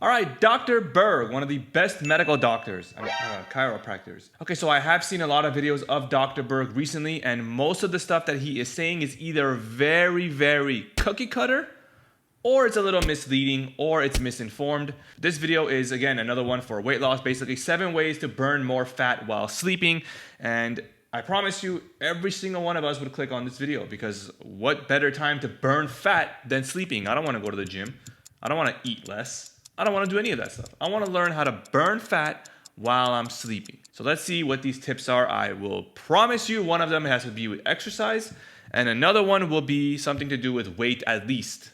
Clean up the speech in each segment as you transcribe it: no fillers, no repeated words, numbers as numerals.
All right, Dr. Berg, one of the best medical doctors, chiropractors. Okay, so I have seen a lot of videos of Dr. Berg recently, and most of the stuff that he is saying is either very, very cookie cutter, or it's a little misleading, or it's misinformed. This video is, again, another one for weight loss, basically 7 ways to burn more fat while sleeping. And I promise you, every single one of us would click on this video, because what better time to burn fat than sleeping? I don't want to go to the gym. I don't want to eat less. I don't want to do any of that stuff. I want to learn how to burn fat while I'm sleeping. So let's see what these tips are. I will promise you one of them has to be with exercise, and another one will be something to do with weight, at least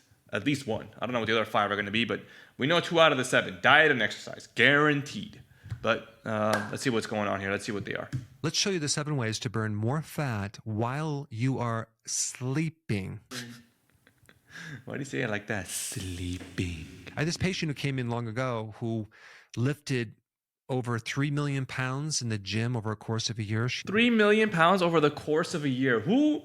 one. I don't know what the other 5 are going to be, but we know 2 out of the 7, diet and exercise, guaranteed. But let's see what's going on here. Let's see what they are. Let's show you the 7 ways to burn more fat while you are sleeping. Why do you say it like that? Sleeping. I had this patient who came in long ago who lifted over 3 million pounds in the gym over a course of a year. 3 million pounds over the course of a year. Who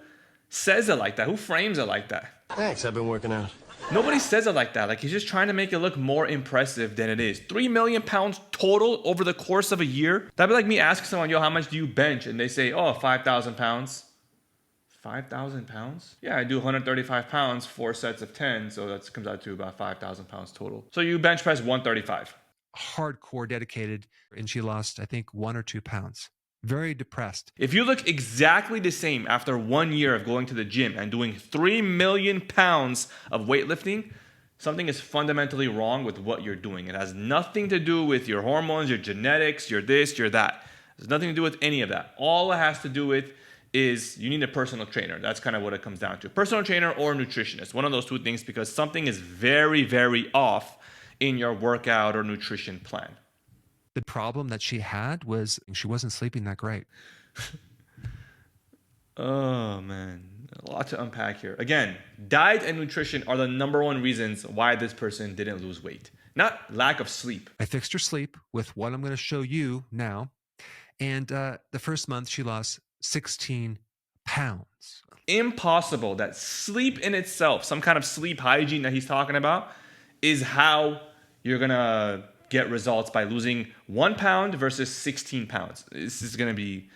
says it like that? Who frames it like that? Thanks, I've been working out. Nobody says it like that. Like, he's just trying to make it look more impressive than it is. 3 million pounds total over the course of a year? That'd be like me asking someone, yo, how much do you bench? And they say, oh, 5,000 pounds. 5,000 pounds? Yeah, I do 135 pounds, 4 sets of 10. So that comes out to about 5,000 pounds total. So you bench press 135. Hardcore dedicated, and she lost, I think, 1 or 2 pounds. Very depressed. If you look exactly the same after 1 year of going to the gym and doing 3 million pounds of weightlifting, something is fundamentally wrong with what you're doing. It has nothing to do with your hormones, your genetics, your this, your that. It has nothing to do with any of that. All it has to do with is you need a personal trainer. That's kind of what it comes down to. Personal trainer or nutritionist. One of those 2 things, because something is very, very off in your workout or nutrition plan. The problem that she had was she wasn't sleeping that great. Oh, man. A lot to unpack here. Again, diet and nutrition are the #1 reasons why this person didn't lose weight. Not lack of sleep. I fixed her sleep with what I'm going to show you now. And the first month, she lost 16 pounds. Impossible that sleep in itself, some kind of sleep hygiene that he's talking about, is how you're going to get results by losing 1 pound versus 16 pounds. This is going to be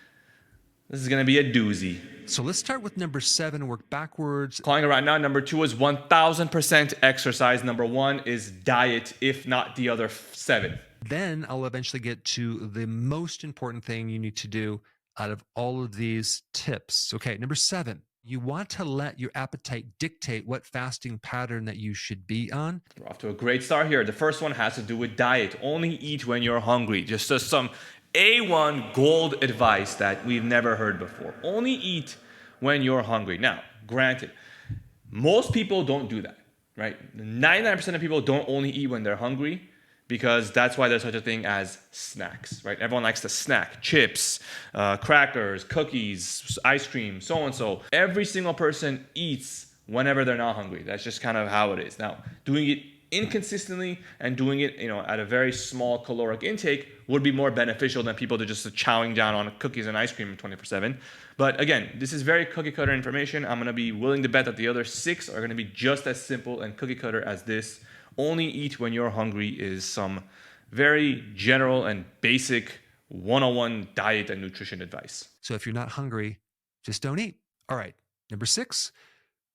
a doozy. So let's start with number 7 and work backwards. Calling it right now, number 2 is 1,000% exercise. Number 1 is diet, if not the other 7. Then I'll eventually get to the most important thing you need to do out of all of these tips. Okay, number 7. You want to let your appetite dictate what fasting pattern that you should be on. We're off to a great start here. The first one has to do with diet. Only eat when you're hungry. Just some A1 gold advice that we've never heard before. Only eat when you're hungry. Now, granted, most people don't do that, right? 99% of people don't only eat when they're hungry, because that's why there's such a thing as snacks, right? Everyone likes to snack. Chips, crackers, cookies, ice cream, so and so. Every single person eats whenever they're not hungry. That's just kind of how it is. Now, doing it inconsistently and doing it, at a very small caloric intake would be more beneficial than people to just chowing down on cookies and ice cream 24/7. But again, this is very cookie cutter information. I'm going to be willing to bet that the other 6 are going to be just as simple and cookie cutter as this. Only eat when you're hungry is some very general and basic 101 diet and nutrition advice. So if you're not hungry, just don't eat. All right. Number 6,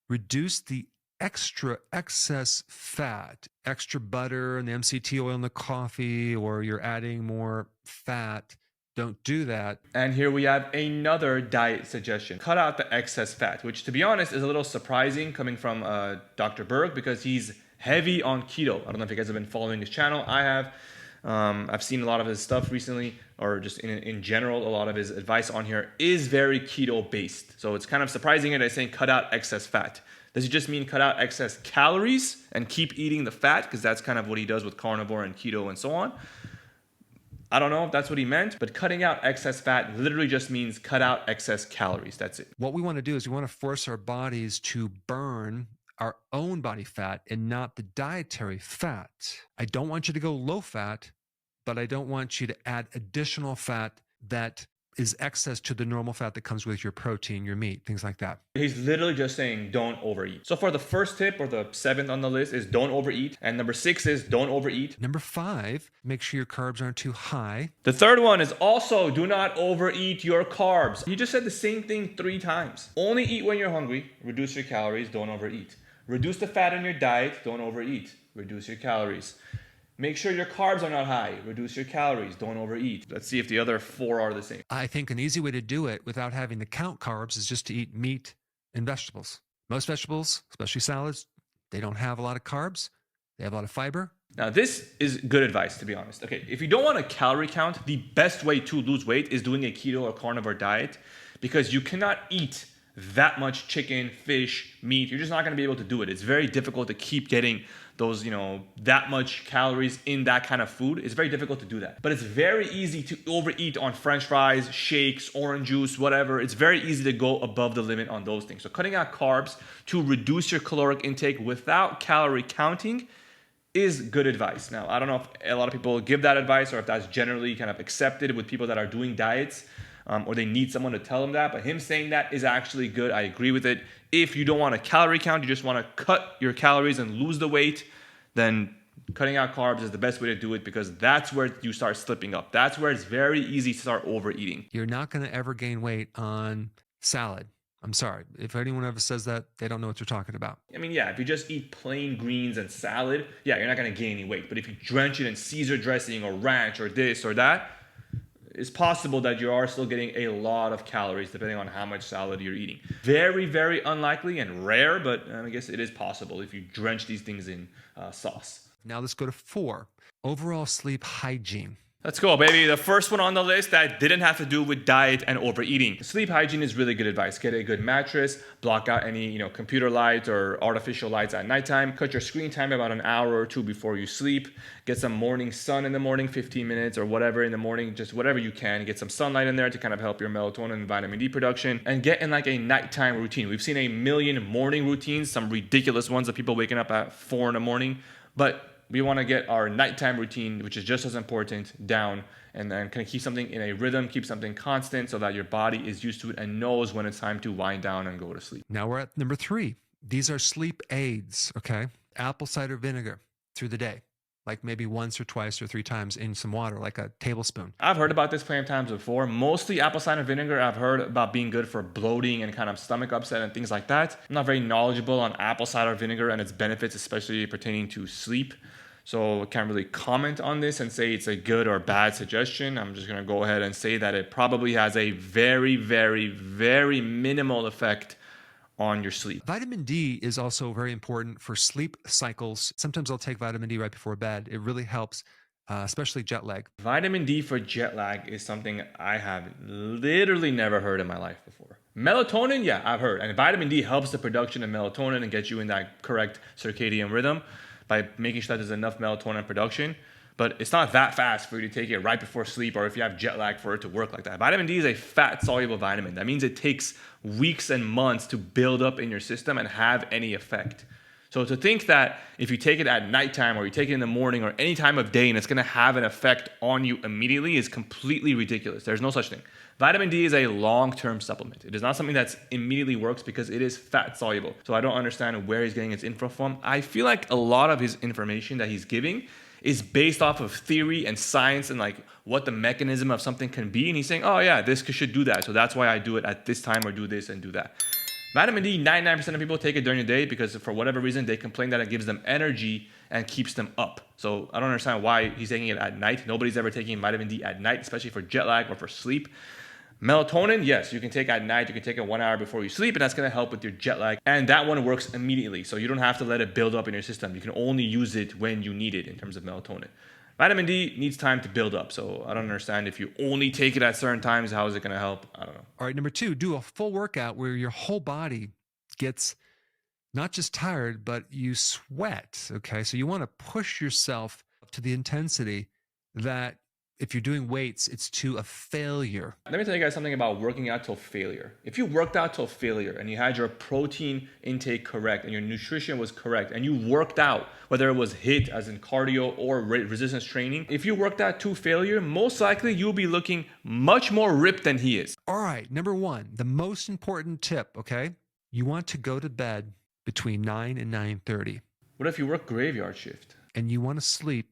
reduce the excess fat, extra butter and the MCT oil in the coffee, or you're adding more fat. Don't do that. And here we have another diet suggestion. Cut out the excess fat, which, to be honest, is a little surprising coming from Dr. Berg, because he's heavy on keto. I don't know if you guys have been following his channel. I have. I've seen a lot of his stuff recently, or just in general, a lot of his advice on here is very keto based. So it's kind of surprising that he's saying cut out excess fat. Does he just mean cut out excess calories and keep eating the fat? Because that's kind of what he does with carnivore and keto and so on. I don't know if that's what he meant, but cutting out excess fat literally just means cut out excess calories. That's it. What we want to do is we want to force our bodies to burn our own body fat and not the dietary fat. I don't want you to go low fat, but I don't want you to add additional fat that is excess to the normal fat that comes with your protein, your meat, things like that. He's literally just saying don't overeat. So for the first tip, or the seventh on the list, is don't overeat. And number 6 is don't overeat. Number 5, make sure your carbs aren't too high. The third one is also do not overeat your carbs. He just said the same thing 3 times. Only eat when you're hungry. Reduce your calories. Don't overeat. Reduce the fat in your diet. Don't overeat. Reduce your calories. Make sure your carbs are not high. Reduce your calories. Don't overeat. Let's see if the other 4 are the same. I think an easy way to do it without having to count carbs is just to eat meat and vegetables. Most vegetables, especially salads, they don't have a lot of carbs. They have a lot of fiber. Now, this is good advice, to be honest. Okay, if you don't want a calorie count, the best way to lose weight is doing a keto or carnivore diet, because you cannot eat that much chicken, fish, meat. You're just not going to be able to do it. It's very difficult to keep getting those, that much calories in that kind of food. It's very difficult to do that. But it's very easy to overeat on French fries, shakes, orange juice, whatever. It's very easy to go above the limit on those things. So cutting out carbs to reduce your caloric intake without calorie counting is good advice. Now, I don't know if a lot of people give that advice, or if that's generally kind of accepted with people that are doing diets, or they need someone to tell them that. But him saying that is actually good. I agree with it. If you don't want a calorie count, you just want to cut your calories and lose the weight, then cutting out carbs is the best way to do it, because that's where you start slipping up. That's where it's very easy to start overeating. You're not going to ever gain weight on salad. I'm sorry. If anyone ever says that, they don't know what you're talking about. I mean, yeah, if you just eat plain greens and salad, yeah, you're not going to gain any weight. But if you drench it in Caesar dressing or ranch or this or that, it's possible that you are still getting a lot of calories depending on how much salad you're eating. Very, very unlikely and rare, but I guess it is possible if you drench these things in sauce. Now let's go to 4, overall sleep hygiene. Let's go, baby. The first one on the list that didn't have to do with diet and overeating. Sleep hygiene is really good advice. Get a good mattress, block out any, computer lights or artificial lights at nighttime. Cut your screen time about an hour or 2 before you sleep. Get some morning sun in the morning, 15 minutes or whatever in the morning, just whatever you can. Get some sunlight in there to kind of help your melatonin and vitamin D production, and get in like a nighttime routine. We've seen a million morning routines, some ridiculous ones of people waking up at 4 in the morning, but we want to get our nighttime routine, which is just as important, down, and then kind of keep something in a rhythm, keep something constant so that your body is used to it and knows when it's time to wind down and go to sleep. Now we're at number 3. These are sleep aids, okay? Apple cider vinegar through the day, like maybe once or twice or 3 times in some water, like a tablespoon. I've heard about this plenty of times before. Mostly apple cider vinegar I've heard about being good for bloating and kind of stomach upset and things like that. I'm not very knowledgeable on apple cider vinegar and its benefits, especially pertaining to sleep. So I can't really comment on this and say it's a good or bad suggestion. I'm just going to go ahead and say that it probably has a very, very, very minimal effect on your sleep. Vitamin D is also very important for sleep cycles. Sometimes I'll take vitamin D right before bed. It really helps, especially jet lag. Vitamin D for jet lag is something I have literally never heard in my life before. Melatonin, yeah, I've heard. And vitamin D helps the production of melatonin and gets you in that correct circadian rhythm by making sure that there's enough melatonin production. But it's not that fast for you to take it right before sleep, or if you have jet lag, for it to work like that. Vitamin D is a fat-soluble vitamin. That means it takes weeks and months to build up in your system and have any effect. So to think that if you take it at nighttime or you take it in the morning or any time of day and it's going to have an effect on you immediately is completely ridiculous. There's no such thing. Vitamin D is a long-term supplement. It is not something that immediately works because it is fat-soluble. So I don't understand where he's getting its info from. I feel like a lot of his information that he's giving is based off of theory and science and like what the mechanism of something can be. And he's saying, oh yeah, this should do that. So that's why I do it at this time or do this and do that. Vitamin D, 99% of people take it during the day because for whatever reason, they complain that it gives them energy and keeps them up. So I don't understand why he's taking it at night. Nobody's ever taking vitamin D at night, especially for jet lag or for sleep. Melatonin, yes, you can take at night. You can take it 1 hour before you sleep, and that's going to help with your jet lag. And that one works immediately, so you don't have to let it build up in your system. You can only use it when you need it in terms of melatonin. Vitamin D needs time to build up, so I don't understand if you only take it at certain times, how is it going to help? I don't know. All right, number 2, do a full workout where your whole body gets not just tired, but you sweat, okay? So you want to push yourself to the intensity that if you're doing weights, it's to a failure. Let me tell you guys something about working out till failure. If you worked out till failure and you had your protein intake correct and your nutrition was correct and you worked out, whether it was HIIT as in cardio or resistance training, if you worked out to failure, most likely you'll be looking much more ripped than he is. All right, number one, the most important tip, okay? You want to go to bed between 9 and 9:30. What if you work graveyard shift? And you want to sleep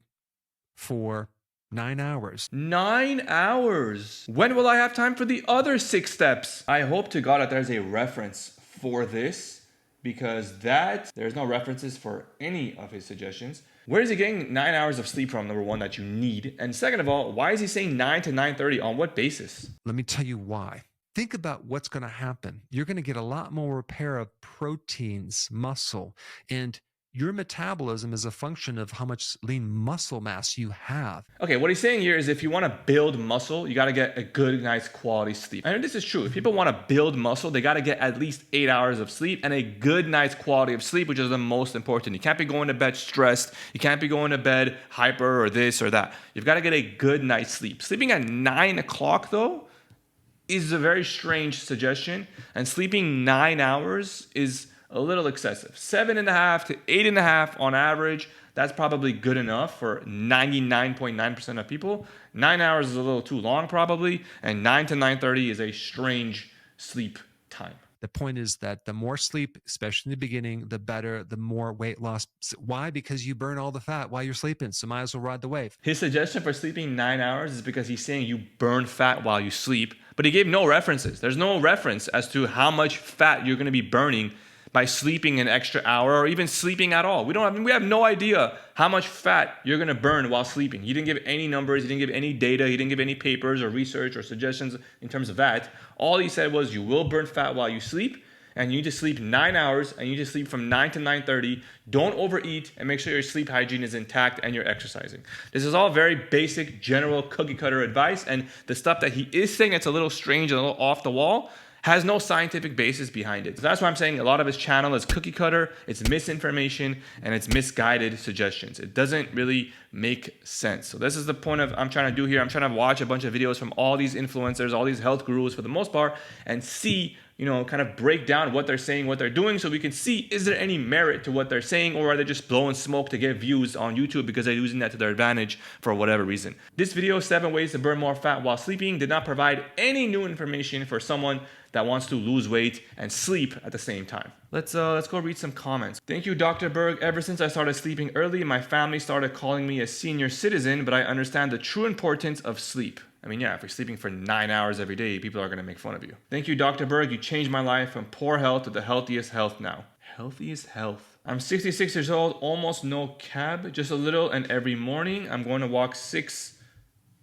for 9 hours. 9 hours. When will I have time for the other 6 steps? I hope to God that there's a reference for this, because there's no references for any of his suggestions. Where is he getting 9 hours of sleep from, number one, that you need? And second of all, why is he saying 9 to 9:30? On what basis? Let me tell you why. Think about what's going to happen. You're going to get a lot more repair of proteins, muscle, and your metabolism is a function of how much lean muscle mass you have. Okay, what he's saying here is if you want to build muscle, you got to get a good, nice quality sleep. And this is true. If people want to build muscle, they got to get at least 8 hours of sleep and a good, nice quality of sleep, which is the most important. You can't be going to bed stressed. You can't be going to bed hyper or this or that. You've got to get a good night's sleep. Sleeping at 9 o'clock, though, is a very strange suggestion. And sleeping 9 hours is a little excessive. 7.5 to 8.5 on average. That's probably good enough for 99.9% of people. 9 hours is a little too long probably. And 9 to 9:30 is a strange sleep time. The point is that the more sleep, especially in the beginning, the better, the more weight loss. Why? Because you burn all the fat while you're sleeping. So might as well ride the wave. His suggestion for sleeping 9 hours is because he's saying you burn fat while you sleep, but he gave no references. There's no reference as to how much fat you're going to be burning by sleeping an extra hour or even sleeping at all. We have no idea how much fat you're going to burn while sleeping. He didn't give any numbers, he didn't give any data, he didn't give any papers or research or suggestions in terms of that. All he said was you will burn fat while you sleep, and you need to sleep 9 hours, and you need to sleep from 9 to 9:30. Don't overeat, and make sure your sleep hygiene is intact and you're exercising. This is all very basic, general cookie cutter advice, and the stuff that he is saying that's a little strange and a little off the wall has no scientific basis behind it. So that's why I'm saying a lot of his channel is cookie cutter, it's misinformation, and it's misguided suggestions. It doesn't really make sense. So this is the point of I'm trying to do here. I'm trying to watch a bunch of videos from all these influencers, all these health gurus for the most part, and see, kind of break down what they're saying, what they're doing, so we can see, is there any merit to what they're saying, or are they just blowing smoke to get views on YouTube because they're using that to their advantage for whatever reason. This video, 7 ways to burn more fat while sleeping, did not provide any new information for someone that wants to lose weight and sleep at the same time. Let's go read some comments. Thank you, Dr. Berg. Ever since I started sleeping early, my family started calling me a senior citizen, but I understand the true importance of sleep. I mean, yeah, if you're sleeping for 9 hours every day, people are going to make fun of you. Thank you, Dr. Berg. You changed my life from poor health to the healthiest health now. Healthiest health. I'm 66 years old, almost no cab, just a little, and every morning I'm going to walk 6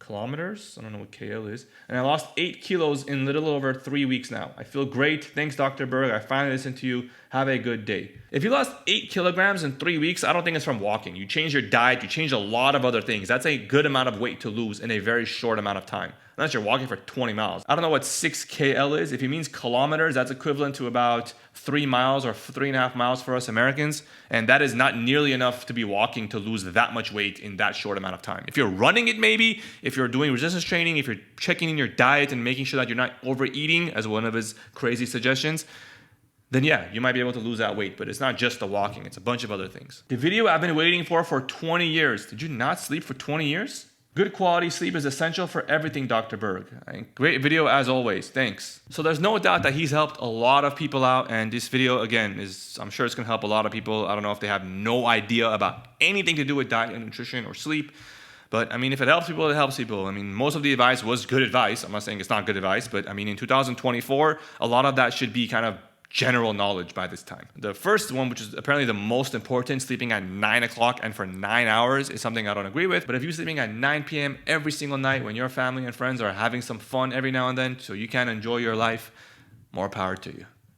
kilometers. I don't know what KL is. And I lost 8 kilos in a little over 3 weeks now. I feel great. Thanks, Dr. Berg. I finally listened to you. Have a good day. If you lost 8 kilograms in 3 weeks, I don't think it's from walking. You changed your diet. You changed a lot of other things. That's a good amount of weight to lose in a very short amount of time. Unless you're walking for 20 miles. I don't know what 6 KL is. If he means kilometers, that's equivalent to about 3 miles or 3.5 miles for us Americans. And that is not nearly enough to be walking to lose that much weight in that short amount of time. If you're running it, maybe, if you're doing resistance training, if you're checking in your diet and making sure that you're not overeating, as one of his crazy suggestions, then yeah, you might be able to lose that weight. But it's not just the walking. It's a bunch of other things. The video I've been waiting for 20 years. Did you not sleep for 20 years? Good quality sleep is essential for everything, Dr. Berg. Great video as always. Thanks. So there's no doubt that he's helped a lot of people out, and this video, again, I'm sure it's going to help a lot of people. I don't know if they have no idea about anything to do with diet and nutrition or sleep. But I mean, if it helps people, it helps people. I mean, most of the advice was good advice. I'm not saying it's not good advice, but I mean, in 2024, a lot of that should be kind of general knowledge by this time. The first one, which is apparently the most important, sleeping at 9 o'clock and for 9 hours, is something I don't agree with. But if you're sleeping at 9 p.m. every single night when your family and friends are having some fun every now and then so you can enjoy your life, more power to you.